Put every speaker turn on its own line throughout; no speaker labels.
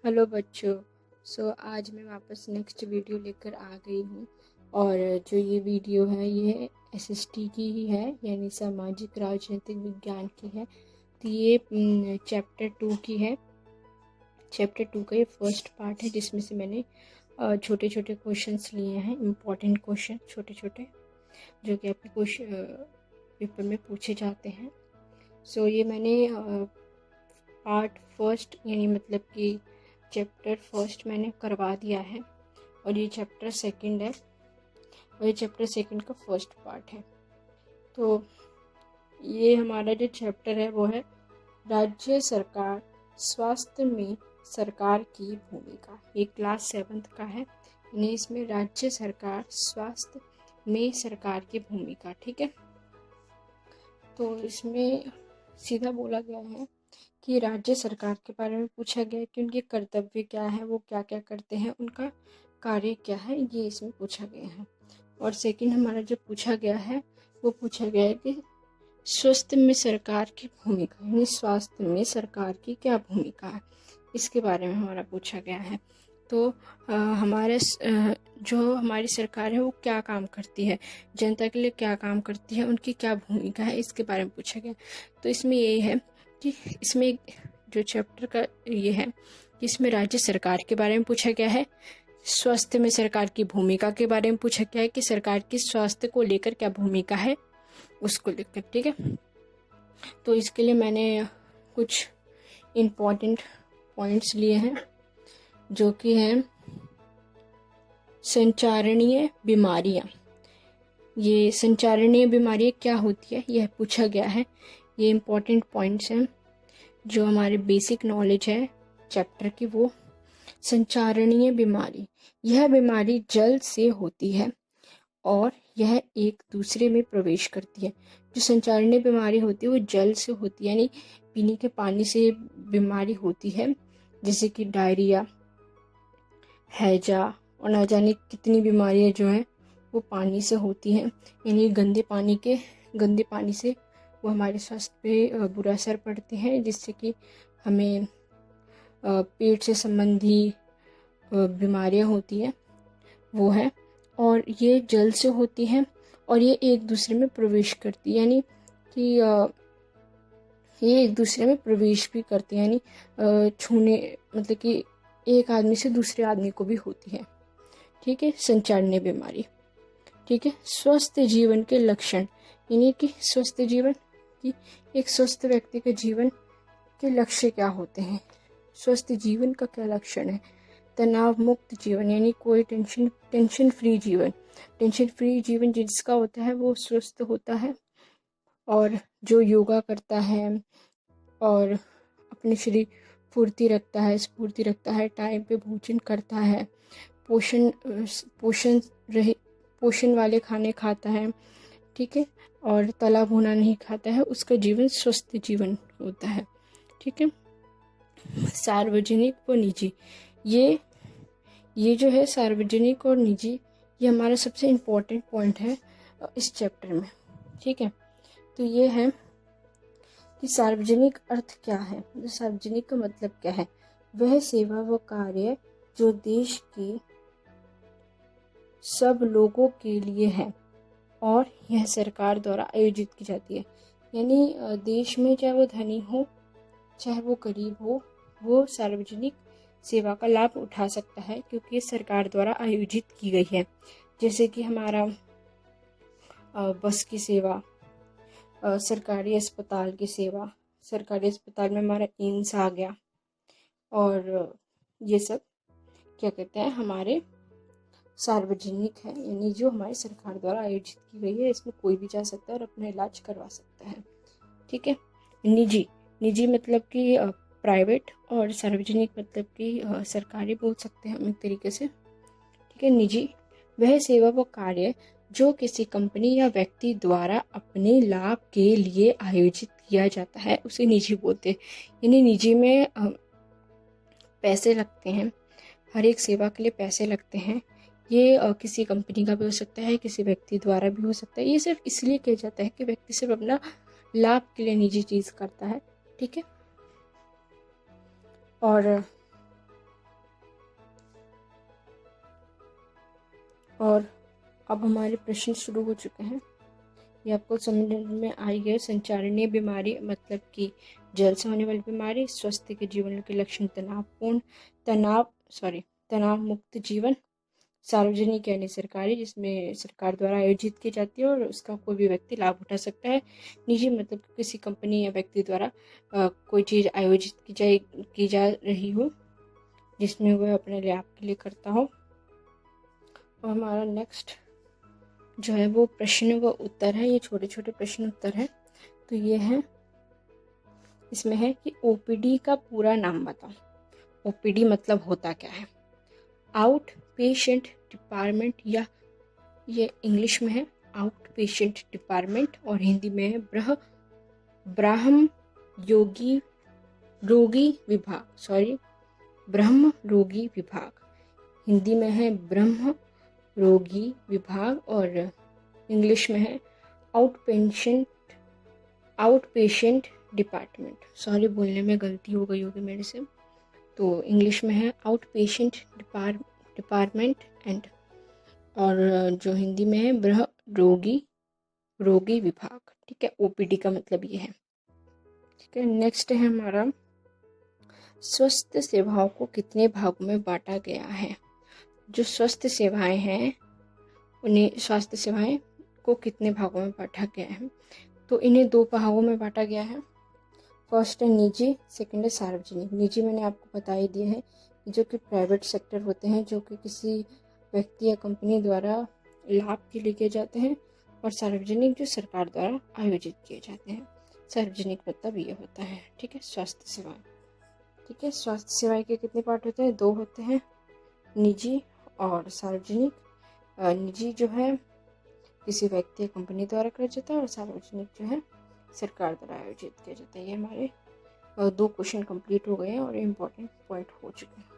Hello बच्चों। आज मैं वापस नेक्स्ट वीडियो लेकर आ गई हूँ। और जो ये वीडियो है ये एसएसटी की ही है, यानी सामाजिक राजनीतिक विज्ञान की है। तो ये चैप्टर 2 की है। चैप्टर 2 का ये फर्स्ट पार्ट है, जिसमें से मैंने छोटे छोटे क्वेश्चंस लिए हैं, इम्पॉर्टेंट क्वेश्चन छोटे छोटे, जो कि आपके क्वेश्चन पेपर में पूछे जाते हैं। ये मैंने पार्ट फर्स्ट, यानी मतलब कि चैप्टर फर्स्ट मैंने करवा दिया है, और ये चैप्टर सेकंड है, और ये चैप्टर सेकंड का फर्स्ट पार्ट है। तो ये हमारा जो चैप्टर है वो है राज्य सरकार स्वास्थ्य में सरकार की भूमिका। ये क्लास 7th का है, यानी इसमें राज्य सरकार स्वास्थ्य में सरकार की भूमिका। ठीक है, तो इसमें सीधा बोला गया है कि राज्य सरकार के बारे में पूछा गया है कि उनके कर्तव्य क्या है, वो क्या क्या करते हैं, उनका कार्य क्या है, ये इसमें पूछा गया है। और सेकंड हमारा जो पूछा गया है वो पूछा गया है कि स्वास्थ्य में सरकार की भूमिका, यानी स्वास्थ्य में सरकार की क्या भूमिका है, इसके बारे में हमारा पूछा गया है। तो हमारे जो हमारी सरकार है वो क्या काम करती है, जनता के लिए क्या काम करती है, उनकी क्या भूमिका है, इसके बारे में पूछा गया। तो इसमें ये है कि इसमें जो चैप्टर का ये है कि इसमें राज्य सरकार के बारे में पूछा गया है, स्वास्थ्य में सरकार की भूमिका के बारे में पूछा गया है कि सरकार की स्वास्थ्य को लेकर क्या भूमिका है, उसको लेकर। ठीक है, तो इसके लिए मैंने कुछ इम्पोर्टेंट पॉइंट्स लिए हैं, जो कि हैं संचारणीय बीमारियां। ये संचारणीय बीमारियां क्या होती है यह पूछा गया है। ये इम्पोर्टेंट पॉइंट्स हैं जो हमारे बेसिक नॉलेज है चैप्टर की। वो संचारणीय बीमारी, यह बीमारी जल से होती है और यह एक दूसरे में प्रवेश करती है। जो संचारणीय बीमारी होती है वो जल से होती है, यानी पीने के पानी से बीमारी होती है, जैसे कि डायरिया, हैजा, और ना जाने कितनी बीमारियां जो हैं वो पानी से होती हैं। यानी गंदे पानी से वो हमारे स्वास्थ्य पे बुरा असर पड़ते हैं, जिससे कि हमें पेट से संबंधी बीमारियां होती हैं वो है। और ये जल से होती हैं और ये एक दूसरे में प्रवेश करती है, यानी कि ये एक दूसरे में प्रवेश भी करती है, यानी छूने, मतलब कि एक आदमी से दूसरे आदमी को भी होती है। ठीक है, संचारणीय बीमारी। ठीक है, स्वस्थ जीवन के लक्षण, यानी कि स्वस्थ जीवन की एक स्वस्थ व्यक्ति के जीवन के लक्ष्य क्या होते हैं, स्वस्थ जीवन का क्या लक्षण है। तनाव मुक्त जीवन, यानी कोई टेंशन फ्री जीवन। टेंशन फ्री जीवन जिसका होता है वो स्वस्थ होता है, और जो योगा करता है और अपने शरीर स्फूर्ति रखता है, टाइम पे भोजन करता है, पोषण वाले खाने खाता है, ठीक है, और तला भुना नहीं खाता है, उसका जीवन स्वस्थ जीवन होता है। ठीक है, सार्वजनिक व निजी, ये जो है सार्वजनिक और निजी, ये हमारा सबसे इम्पोर्टेंट पॉइंट है इस चैप्टर में। ठीक है, तो ये है कि सार्वजनिक अर्थ क्या है, सार्वजनिक का मतलब क्या है। वह सेवा व कार्य जो देश के सब लोगों के लिए है और यह सरकार द्वारा आयोजित की जाती है। यानी देश में चाहे वो धनी हो चाहे वो गरीब हो, वो सार्वजनिक सेवा का लाभ उठा सकता है, क्योंकि ये सरकार द्वारा आयोजित की गई है। जैसे कि हमारा बस की सेवा, सरकारी अस्पताल की सेवा, सरकारी अस्पताल में हमारा एम्स आ गया, और ये सब क्या कहते हैं हमारे सार्वजनिक है, यानी जो हमारी सरकार द्वारा आयोजित की गई है। इसमें कोई भी जा सकता है और अपना इलाज करवा सकता है। ठीक है, निजी मतलब कि प्राइवेट, और सार्वजनिक मतलब कि सरकारी बोल सकते हैं हम एक तरीके से। ठीक है, निजी वह सेवा व कार्य जो किसी कंपनी या व्यक्ति द्वारा अपने लाभ के लिए आयोजित किया जाता है, उसे निजी बोलते हैं। यानी निजी में पैसे लगते हैं, हर एक सेवा के लिए पैसे लगते हैं। ये किसी कंपनी का भी हो सकता है, किसी व्यक्ति द्वारा भी हो सकता है। ये सिर्फ इसलिए किया जाता है कि व्यक्ति सिर्फ अपना लाभ के लिए निजी चीज़ करता है। ठीक है, और और अब हमारे प्रश्न शुरू हो चुके हैं। ये आपको समझ में आई है। संचारणीय बीमारी मतलब कि जल से होने वाली बीमारी, स्वस्थ के जीवन के लक्षण तनाव मुक्त जीवन, सार्वजनिक यानी सरकारी जिसमें सरकार द्वारा आयोजित की जाती है और उसका कोई भी व्यक्ति लाभ उठा सकता है, निजी मतलब किसी कंपनी या व्यक्ति द्वारा कोई चीज़ आयोजित की जा रही हो जिसमें वह अपने लाभ के लिए करता हो। और हमारा नेक्स्ट जो है वो प्रश्न व उत्तर है। ये छोटे छोटे प्रश्न उत्तर है। तो ये है, इसमें है कि ओपीडी का पूरा नाम बताओ। ओपीडी मतलब होता क्या है? आउट पेशेंट डिपार्टमेंट, या ये इंग्लिश में है आउट पेशेंट डिपार्टमेंट और हिंदी में है ब्रह्म रोगी विभाग। हिंदी में है ब्रह्म रोगी विभाग और इंग्लिश में है आउट पेशेंट डिपार्टमेंट। सॉरी, बोलने में गलती हो गई होगी मेरे से। तो इंग्लिश में है आउट पेशेंट डिपार्टमेंट एंड, और जो हिंदी में है ब्रह्म रोगी विभाग। ठीक है, ओपीडी का मतलब ये है। ठीक है, नेक्स्ट है हमारा, स्वास्थ्य सेवाओं को कितने भागों में बांटा गया है? जो स्वास्थ्य सेवाएं हैं उन्हें स्वास्थ्य सेवाएं को कितने भागों में बांटा गया है? तो इन्हें 2 भागों में बांटा गया है। फर्स्ट है निजी, सेकंड है सार्वजनिक। निजी मैंने आपको बता ही दिया है, जो कि प्राइवेट सेक्टर होते हैं, जो कि किसी व्यक्ति या कंपनी द्वारा लाभ के लिए किए जाते हैं, और सार्वजनिक जो सरकार द्वारा आयोजित किए जाते हैं। सार्वजनिक मतलब ये होता है। ठीक है, स्वास्थ्य सेवाएं। ठीक है, स्वास्थ्य सेवाएं के कितने पार्ट होते हैं? 2 होते हैं, निजी और सार्वजनिक। निजी जो है किसी व्यक्ति या कंपनी द्वारा किया जाता है और सार्वजनिक जो है सरकार द्वारा आयोजित किया जाता है। ये हमारे 2 क्वेश्चन कंप्लीट हो गए हैं और इम्पोर्टेंट पॉइंट हो चुके हैं।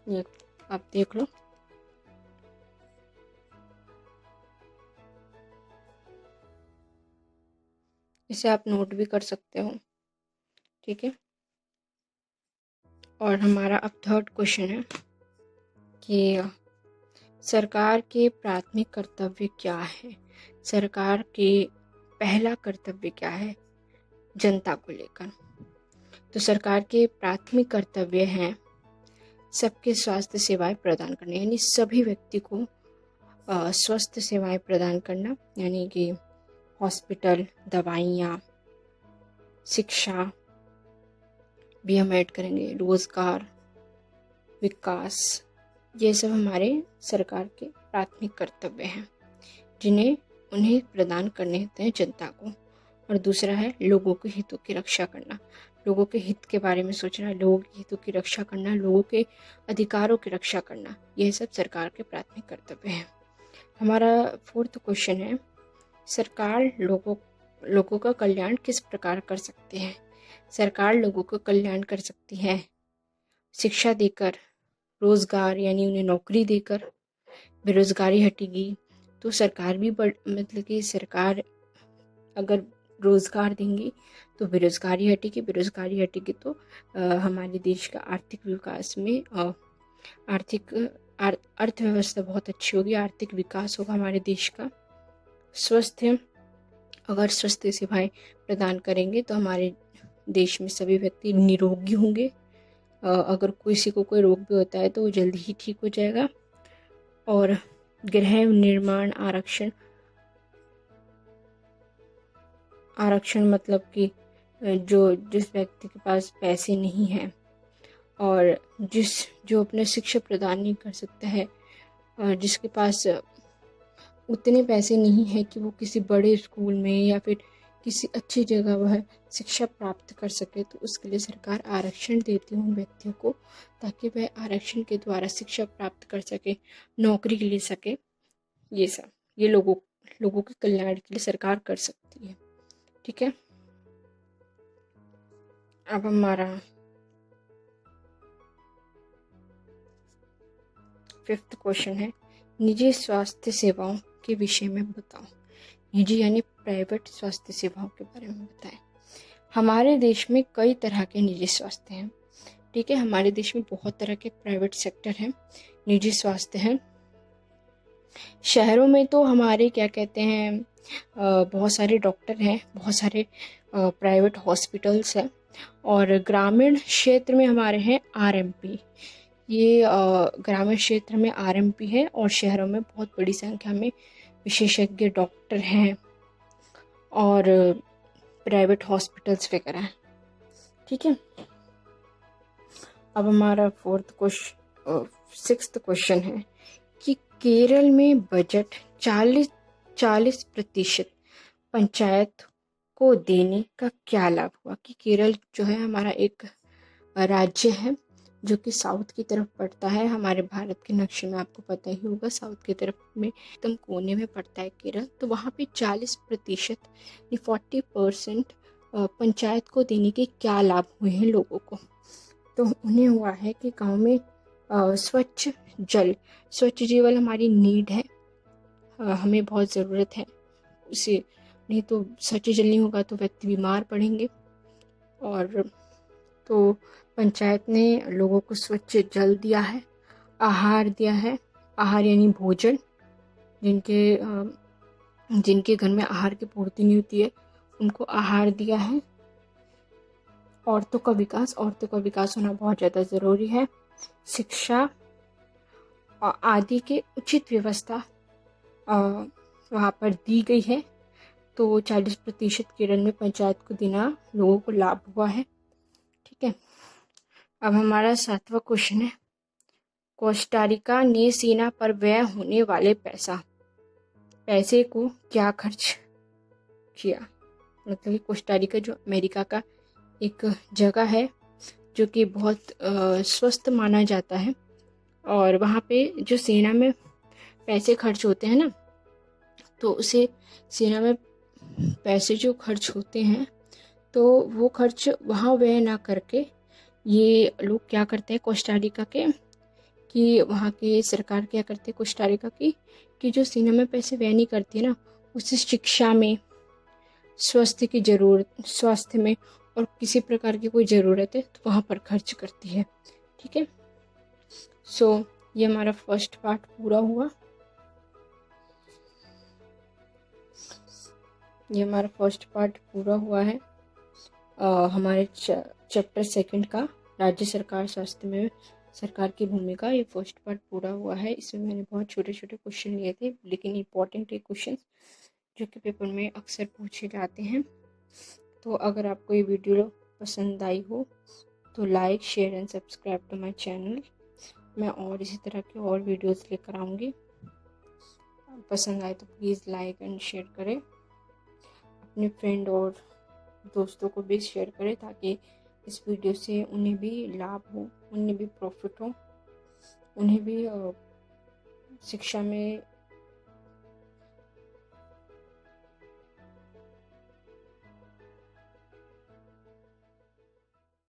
ये आप देख लो। इसे आप नोट भी कर सकते हो। ठीक है, और हमारा अब थर्ड क्वेश्चन है कि सरकार के प्राथमिक कर्तव्य क्या है? सरकार के पहला कर्तव्य क्या है जनता को लेकर? तो सरकार के प्राथमिक कर्तव्य हैं सबके स्वास्थ्य सेवाएं प्रदान करना, यानी सभी व्यक्ति को स्वस्थ सेवाएं प्रदान करना, यानी कि हॉस्पिटल, दवाइयाँ, शिक्षा भी हम ऐड करेंगे, रोजगार, विकास, ये सब हमारे सरकार के प्राथमिक कर्तव्य हैं जिन्हें उन्हें प्रदान करने होते हैं जनता को। और दूसरा है लोगों के हितों की रक्षा करना, लोगों के हित के बारे में सोचना, लोगों के हितों की रक्षा करना, लोगों के अधिकारों की रक्षा करना, यह सब सरकार के प्राथमिक कर्तव्य हैं। हमारा फोर्थ क्वेश्चन है, सरकार लोगों का कल्याण किस प्रकार कर सकती है? सरकार लोगों का कल्याण कर सकती है शिक्षा देकर, रोजगार यानी उन्हें नौकरी देकर, बेरोजगारी हटेगी तो सरकार भी मतलब कि सरकार अगर रोजगार देंगी तो बेरोजगारी हटेगी तो हमारे देश का आर्थिक विकास में अर्थव्यवस्था बहुत अच्छी होगी, आर्थिक विकास होगा हमारे देश का। अगर स्वस्थ सेवाएं प्रदान करेंगे तो हमारे देश में सभी व्यक्ति निरोगी होंगे। अगर किसी को कोई रोग भी होता है तो वो जल्दी ही ठीक हो जाएगा। और गृह निर्माण आरक्षण मतलब कि जिस व्यक्ति के पास पैसे नहीं हैं और जो अपने शिक्षा प्रदान नहीं कर सकता है, और जिसके पास उतने पैसे नहीं है कि वो किसी बड़े स्कूल में या फिर किसी अच्छी जगह वह शिक्षा प्राप्त कर सके, तो उसके लिए सरकार आरक्षण देती है उन व्यक्तियों को, ताकि वह आरक्षण के द्वारा शिक्षा प्राप्त कर सके, नौकरी ले सके। ये सब ये लोगों के कल्याण के लिए सरकार कर सकती है। ठीक है, अब हमारा 5th क्वेश्चन है, निजी स्वास्थ्य सेवाओं के विषय में बताओ। निजी यानी प्राइवेट स्वास्थ्य सेवाओं के बारे में बताएं। हमारे देश में कई तरह के निजी स्वास्थ्य हैं। ठीक है, हमारे देश में बहुत तरह के प्राइवेट सेक्टर हैं, निजी स्वास्थ्य हैं। शहरों में तो हमारे क्या कहते हैं बहुत सारे डॉक्टर हैं, बहुत सारे प्राइवेट हॉस्पिटल्स हैं, और ग्रामीण क्षेत्र में हमारे हैं आरएमपी। ये ग्रामीण क्षेत्र में आरएमपी है और शहरों में बहुत बड़ी संख्या में विशेषज्ञ डॉक्टर हैं और प्राइवेट हॉस्पिटल्स वगैरह हैं। ठीक है, अब हमारा सिक्स्थ क्वेश्चन है कि केरल में बजट 40% पंचायत को देने का क्या लाभ हुआ। कि केरल जो है हमारा एक राज्य है जो कि साउथ की तरफ पड़ता है। हमारे भारत के नक्शे में आपको पता ही होगा, साउथ की तरफ में एकदम कोने में पड़ता है केरल। तो वहाँ पे 40% 40% पंचायत को देने के क्या लाभ हुए हैं लोगों को। तो उन्हें हुआ है कि गांव में स्वच्छ जीवन हमारी नीड है, हमें बहुत ज़रूरत है उसे, नहीं तो स्वच्छ जल नहीं होगा तो व्यक्ति बीमार पड़ेंगे। और तो पंचायत ने लोगों को स्वच्छ जल दिया है, आहार दिया है, आहार यानी भोजन, जिनके घर में आहार की पूर्ति नहीं होती है उनको आहार दिया है। औरतों का विकास होना बहुत ज़्यादा ज़रूरी है। शिक्षा आदि के उचित व्यवस्था वहाँ पर दी गई है। तो 40% केरल में पंचायत को देना लोगों को लाभ हुआ है। ठीक है, अब हमारा 7वां क्वेश्चन है, कोस्टारिका ने सेना पर व्यय होने वाले पैसे को क्या खर्च किया। मतलब कि कोस्टारिका जो अमेरिका का एक जगह है जो कि बहुत स्वस्थ माना जाता है, और वहाँ पे जो सेना में पैसे खर्च होते हैं ना, तो उसे सेना में पैसे जो खर्च होते हैं तो वो खर्च वहाँ व्यय ना करके ये लोग क्या करते हैं कोस्टारिका के, कि वहाँ की सरकार क्या करती है कोस्टारिका की, कि जो सेना में पैसे व्यय नहीं करती है ना, उसे शिक्षा में, स्वास्थ्य में और किसी प्रकार की कोई ज़रूरत है तो वहाँ पर खर्च करती है। ठीक है, सो ये हमारा फर्स्ट पार्ट पूरा हुआ। है हमारे चैप्टर 2 का राज्य सरकार स्वास्थ्य में सरकार की भूमिका। ये फर्स्ट पार्ट पूरा हुआ है। इसमें मैंने बहुत छोटे छोटे क्वेश्चन लिए थे, लेकिन इम्पोर्टेंट है क्वेश्चन जो कि पेपर में अक्सर पूछे जाते हैं। तो अगर आपको ये वीडियो पसंद आई हो तो like, share and subscribe to my channel. मैं और इसी तरह के और वीडियोस लेकर आऊँगी। पसंद आए तो प्लीज़ लाइक एंड शेयर करें, अपने फ्रेंड और दोस्तों को भी शेयर करें ताकि इस वीडियो से उन्हें भी लाभ हो, उन्हें भी प्रॉफिट हो, उन्हें भी शिक्षा में